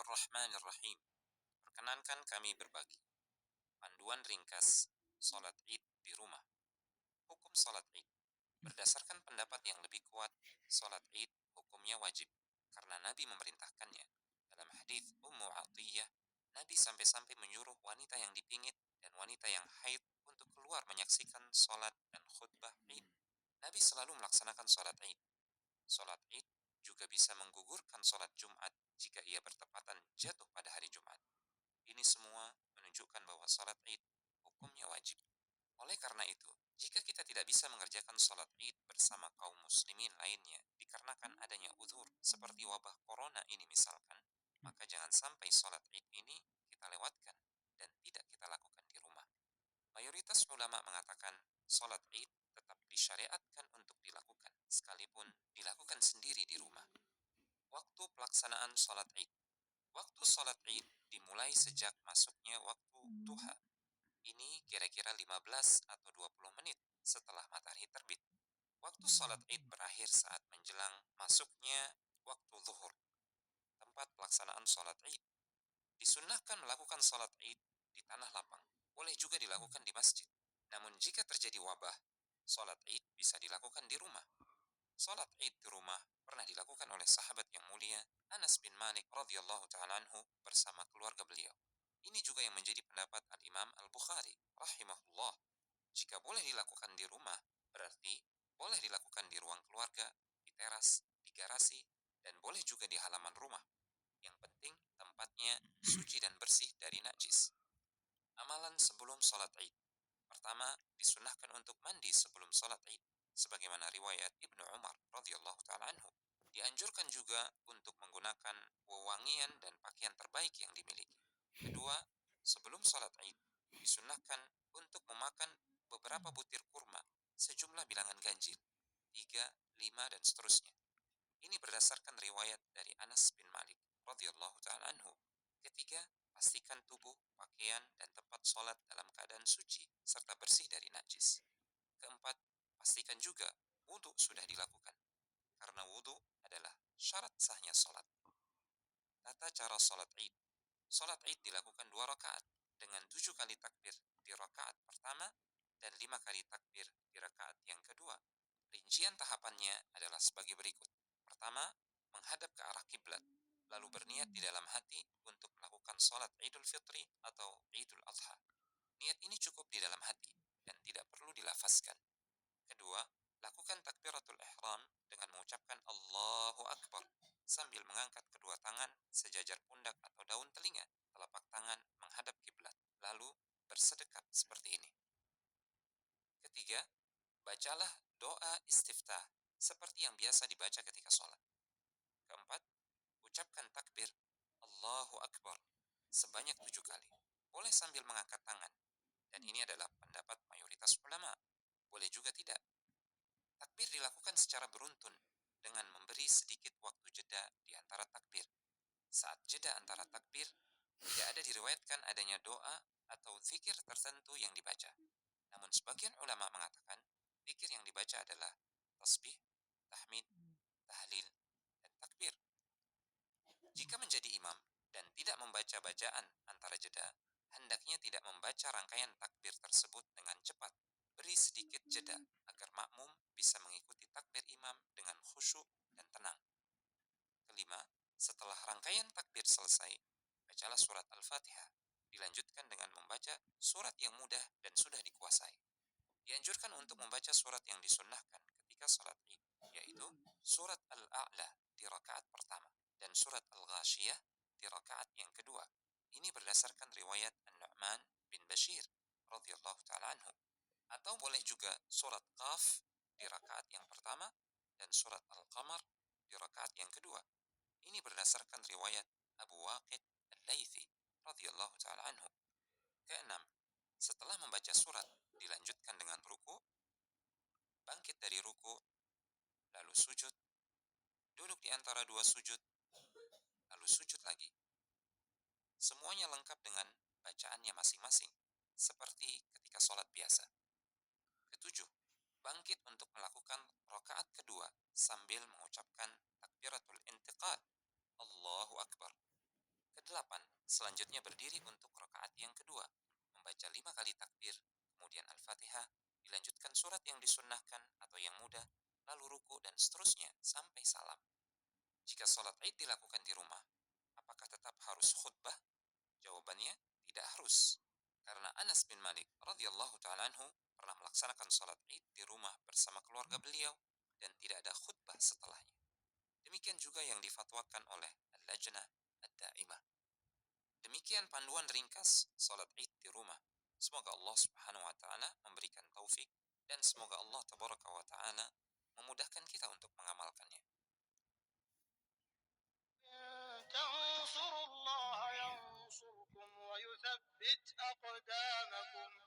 Bismillahirrahmanirrahim. Perkenankan kami berbagi panduan ringkas salat Id di rumah. Hukum salat Id. Berdasarkan pendapat yang lebih kuat, salat Id hukumnya wajib karena Nabi memerintahkannya. Dalam hadis Ummu Atiyah, Nabi sampai-sampai menyuruh wanita yang dipingit dan wanita yang haid untuk keluar menyaksikan salat dan khutbah Id. Nabi selalu melaksanakan salat Id. Salat Id juga bisa menggugurkan salat Jumat jika ia bertepatan jatuh pada hari Jumat. Ini semua menunjukkan bahwa salat Id hukumnya wajib. Oleh karena itu, jika kita tidak bisa mengerjakan salat Id bersama kaum muslimin lainnya dikarenakan adanya uzur seperti wabah corona ini misalkan, maka jangan sampai salat Id ini kita lewatkan dan tidak kita lakukan di rumah. Mayoritas ulama mengatakan salat Id tetap disyariatkan untuk dilakukan, sekalipun dilakukan sendiri di rumah. Waktu pelaksanaan salat Id. Waktu salat Id dimulai sejak masuknya waktu duha. Ini kira-kira 15 atau 20 menit setelah matahari terbit. Waktu salat Id berakhir saat menjelang masuknya waktu zuhur. Tempat pelaksanaan salat Id. Disunnahkan melakukan salat Id di tanah lapang. Boleh juga dilakukan di masjid. Namun jika terjadi wabah, salat Id bisa dilakukan di rumah. Salat Id di rumah pernah dilakukan oleh sahabat yang mulia Anas bin Malik radhiyallahu ta'ala anhu bersama keluarga beliau. Ini juga yang menjadi pendapat Al-Imam Al-Bukhari rahimahullah. Jika boleh dilakukan di rumah, berarti boleh dilakukan di ruang keluarga, di teras, di garasi, dan boleh juga di halaman rumah. Yang penting tempatnya suci dan bersih dari najis. Amalan sebelum salat Id. Pertama, disunahkan untuk mandi sebelum salat Id, sebagaimana riwayat Ibnu Umar radhiyallahu ta'ala anhu. Dianjurkan juga untuk menggunakan wewangian dan pakaian terbaik yang dimiliki. Kedua, sebelum salat Id, disunahkan untuk memakan beberapa butir kurma, sejumlah bilangan ganjil, 3, 5, dan seterusnya. Ini berdasarkan riwayat dari Anas bin Malik radhiyallahu ta'ala anhu. Ketiga, pastikan tubuh, pakaian, dan tempat sholat dalam keadaan suci serta bersih dari najis. Keempat, pastikan juga wudhu sudah dilakukan, karena wudhu adalah syarat sahnya sholat. Tata cara sholat Id. Sholat Id dilakukan 2 rakaat dengan 7 kali takbir di rakaat pertama dan 5 kali takbir di rakaat yang kedua. Rincian tahapannya adalah sebagai berikut. Pertama, menghadap ke arah kiblat, lalu berniat di dalam hati untuk melakukan sholat Idul Fitri atau Idul Adha. Niat ini cukup di dalam hati dan tidak perlu dilafazkan. Kedua, lakukan takbiratul ihram dengan mengucapkan Allahu Akbar sambil mengangkat kedua tangan sejajar pundak atau daun telinga, telapak tangan menghadap kiblat, lalu bersedekap seperti ini. Ketiga, bacalah doa istiftah seperti yang biasa dibaca ketika sholat. Keempat, ucapkan takbir Allahu Akbar sebanyak 7 kali. Boleh sambil mengangkat tangan. Dan ini adalah pendapat mayoritas ulama. Boleh juga tidak. Takbir dilakukan secara beruntun dengan memberi sedikit waktu jeda di antara takbir. Saat jeda antara takbir, tidak ada diriwayatkan adanya doa atau zikir tertentu yang dibaca. Namun sebagian ulama mengatakan, zikir yang dibaca adalah tasbih, tahmid, tahlil, dan takbir. Jika menjadi imam dan tidak membaca bacaan antara jeda, hendaknya tidak membaca rangkaian takbir tersebut dengan cepat. Beri sedikit jeda agar makmum bisa mengikuti takbir imam dengan khusyuk dan tenang. Kelima, setelah rangkaian takbir selesai, bacalah surat Al-Fatihah. Dilanjutkan dengan membaca surat yang mudah dan sudah dikuasai. Dianjurkan untuk membaca surat yang disunnahkan ketika salat Id, yaitu surat Al-A'la di rakaat pertama dan surat Al-Ghashiyah di rakaat yang kedua. Ini berdasarkan riwayat An-Nu'man bin Bashir radhiyallahu ta'ala anhu. Atau boleh juga surat Qaf di rakaat yang pertama dan surat Al-Qamar di rakaat yang kedua. Ini berdasarkan riwayat Abu Waqid Al-Laythi radhiyallahu ta'ala anhu. Keenam, setelah membaca surat, dilanjutkan dengan ruku, bangkit dari ruku, lalu sujud, duduk di antara dua sujud, lalu sujud lagi. Semuanya lengkap dengan bacaannya masing-masing, seperti ketika sholat biasa. Ketujuh, bangkit untuk melakukan rakaat kedua sambil mengucapkan takbiratul intiqal, Allahu Akbar. Kedelapan, selanjutnya berdiri untuk rakaat yang kedua, membaca 5 kali takbir, kemudian Al-Fatihah, dilanjutkan surat yang disunnahkan atau yang mudah, lalu ruku dan seterusnya sampai salam. Jika sholat id dilakukan di rumah, apakah tetap harus khutbah? Jawabannya, tidak harus. Karena Anas bin Malik radhiyallahu ta'ala anhu pernah melaksanakan sholat id di rumah bersama keluarga beliau dan tidak ada khutbah setelahnya. Demikian juga yang difatwakan oleh Al-Lajnah Ad-Daimah. Demikian panduan ringkas sholat id di rumah. Semoga Allah subhanahu wa ta'ala memberikan taufik dan semoga Allah tabaraka wa ta'ala memudahkan kita untuk mengamalkannya. تنصروا الله ينصركم ويثبت أقدامكم